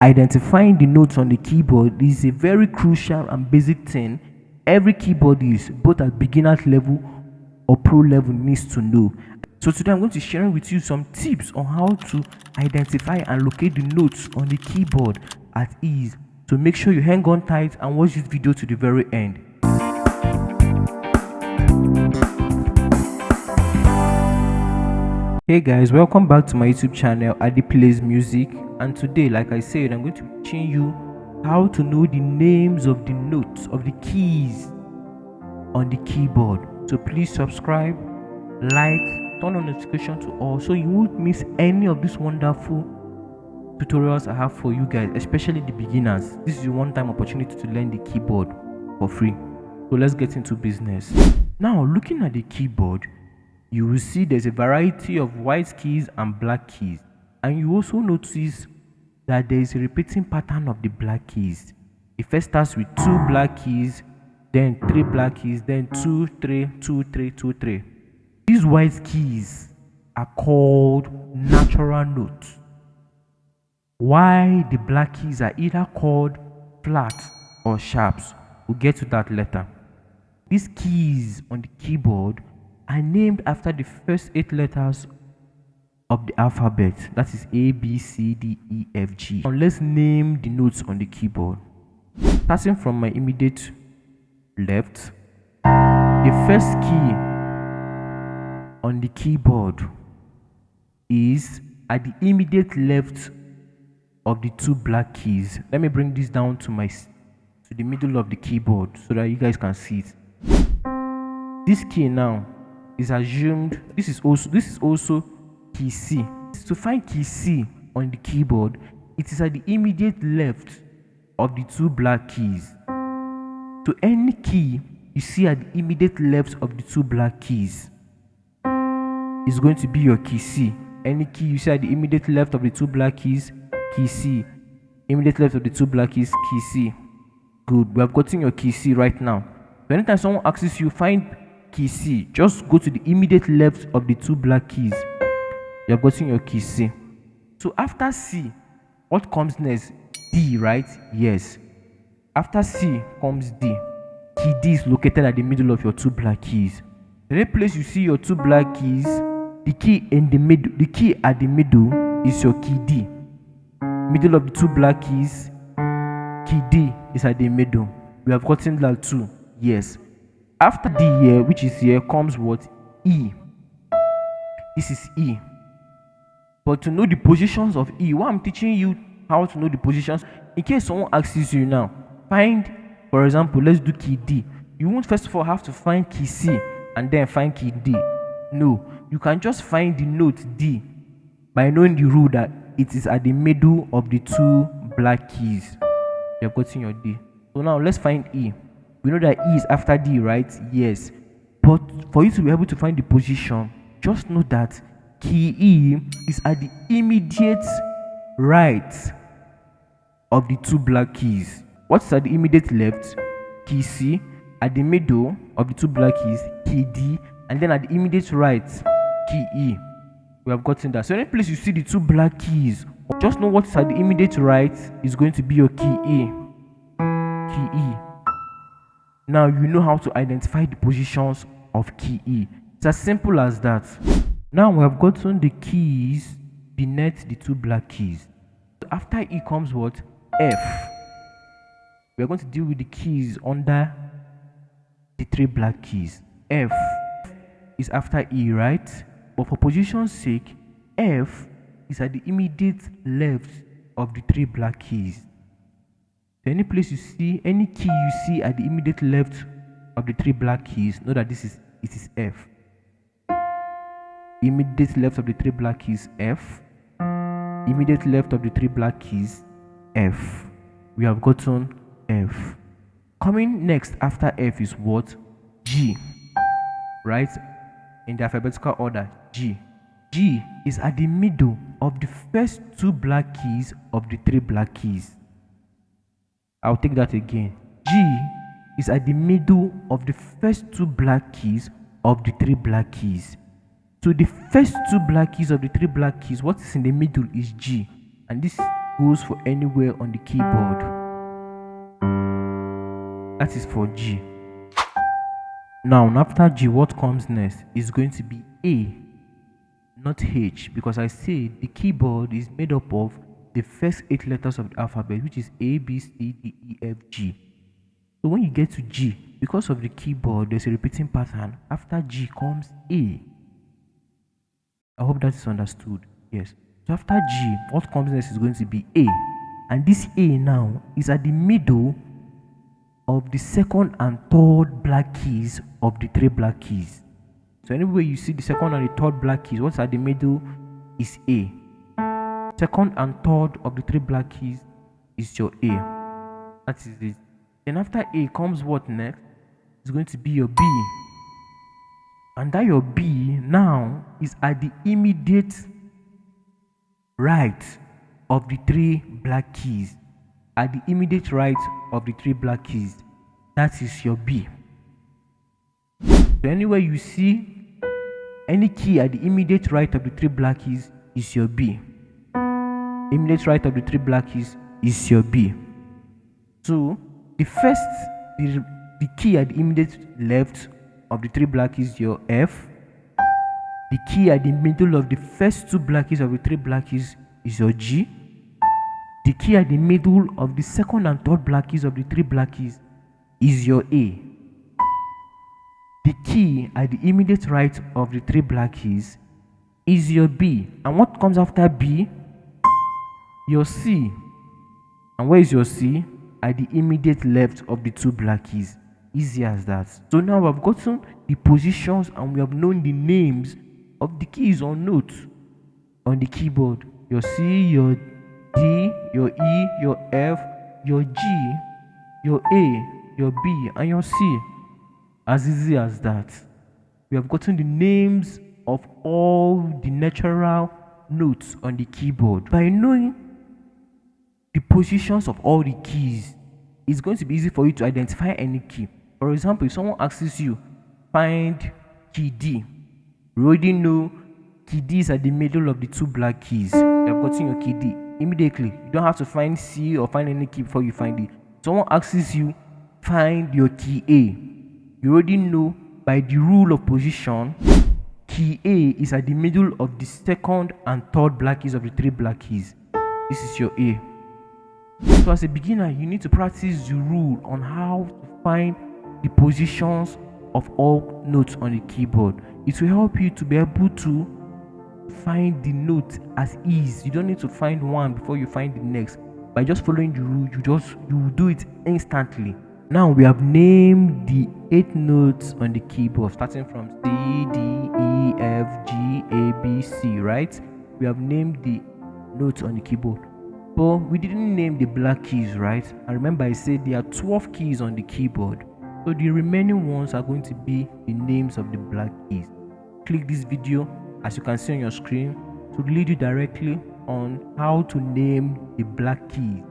Identifying the notes on the keyboard is a very crucial and basic thing every keyboardist, both at beginner level or pro level, needs to know. So today I'm going to share with you some tips on how to identify and locate the notes on the keyboard at ease. So make sure you hang on tight and watch this video to the very end. Hey guys, welcome back to my YouTube channel Addy Plays Music, and today, like I said, I'm going to be teaching you how to know the names of the notes of the keys on the keyboard. So please subscribe, like, turn on notification to all so you won't miss any of these wonderful tutorials I have for you guys, especially the beginners. This is a one-time opportunity to learn the keyboard for free. So let's get into business. Now, looking at the keyboard, you will see there's a variety of white keys and black keys, and you also notice that there is a repeating pattern of the black keys. It first starts with 2 black keys, then 3 black keys, then 2 3 2 3 2 3. These white keys are called natural notes, while the black keys are either called flat or sharps. We'll get to that later. These keys on the keyboard are named after the first 8 letters of the alphabet, that is A, B, C, D, E, F, G. Now let's name the notes on the keyboard. Starting from my immediate left, the first key on the keyboard is at the immediate left of the 2 black keys. Let me bring this down to the middle of the keyboard so that you guys can see it. This key now is assumed, this is also key C. To find key C on the keyboard, it is at the immediate left of the 2 black keys. So any key you see at the immediate left of the 2 black keys is going to be your key C. Any key you see at the immediate left of the 2 black keys, key C. Immediate left of the 2 black keys, key C. Good, we have gotten your key C right now. So anytime someone asks you find key C, just go to the immediate left of the 2 black keys. You have gotten your key C. So after C, what comes next? D, right? Yes. After C comes D. Key D is located at the middle of your 2 black keys. The next place you see your 2 black keys, the key at the middle is your key D. Middle of the 2 black keys, key D is at the middle. We have gotten that too. Yes. After D here, which is here, comes what? E. This is E. But to know the positions of E, what I'm teaching you how to know the positions, in case someone asks you now, find, for example, let's do key D. You won't first of all have to find key C and then find key D. No, you can just find the note D by knowing the rule that it is at the middle of the 2 black keys. You have gotten your D. So now let's find E. We know that E is after D, right? Yes. But for you to be able to find the position, just know that key E is at the immediate right of the 2 black keys. What's at the immediate left? Key C. At the middle of the 2 black keys, key D. And then at the immediate right, key E. We have gotten that. So any place you see the 2 black keys, just know what's at the immediate right is going to be your key E. Key E. Now you know how to identify the positions of key E. It's as simple as that. Now we have gotten the keys beneath the 2 black keys. So after E comes what? F. We are going to deal with the keys under the 3 black keys. F is after E, right? But for position's sake, F is at the immediate left of the 3 black keys. So any place you see, any key you see at the immediate left of the 3 black keys, know that it is F. Immediate left of the 3 black keys, F. Immediate left of the 3 black keys, F. We have gotten F. Coming next after F is what? G. Right? In the alphabetical order, G. G is at the middle of the first 2 black keys of the 3 black keys. I'll take that again. G is at the middle of the first 2 black keys of the 3 black keys. So the first 2 black keys of the 3 black keys, what is in the middle is G. And this goes for anywhere on the keyboard. That is for G. Now after G, what comes next is going to be A, not H, because I said the keyboard is made up of the first 8 letters of the alphabet, which is A, B, C, D, E, F, G. So when you get to G, because of the keyboard, there's a repeating pattern. After G comes A. I hope that is understood. Yes. So after G, what comes next is going to be A. And this A now is at the middle of the second and third black keys of the 3 black keys. So anywhere you see the second and the third black keys, what's at the middle is A. Second and third of the 3 black keys is your A. That is it. Then after A comes what next? It's going to be your B. And that your B now is at the immediate right of the 3 black keys. At the immediate right of the 3 black keys. That is your B. So anywhere you see any key at the immediate right of the 3 black keys is your B. Immediate right of the 3 black keys is your B. So the key at the immediate left of the 3 black keys is your F. The key at the middle of the first 2 black keys of the 3 black keys is your G. The key at the middle of the second and third black keys of the 3 black keys is your A. The key at the immediate right of the 3 black keys is your B. And what comes after B? Your C. And where is your C? At the immediate left of the 2 black keys. Easy as that. So now we've gotten the positions and we have known the names of the keys or notes on the keyboard. Your C, your D, your E, your F, your G, your A, your B, and your C. As easy as that. We have gotten the names of all the natural notes on the keyboard. By knowing the positions of all the keys, it's going to be easy for you to identify any key. For example, if someone asks you, find key D, you already know key D is at the middle of the 2 black keys. You have gotten your key D immediately. You don't have to find C or find any key before you find it. Someone asks you, find your key A. You already know by the rule of position, key A is at the middle of the second and third black keys of the 3 black keys. This is your A. So as a beginner, you need to practice the rule on how to find the positions of all notes on the keyboard. It will help you to be able to find the note as ease. You don't need to find one before you find the next. By just following the rule, you will do it instantly. Now we have named the 8 notes on the keyboard, starting from C, D, E, F, G, A, B, C, right? We have named the notes on the keyboard. But we didn't name the black keys, right? And remember I said there are 12 keys on the keyboard. So the remaining ones are going to be the names of the black keys. Click this video, as you can see on your screen, to lead you directly on how to name the black keys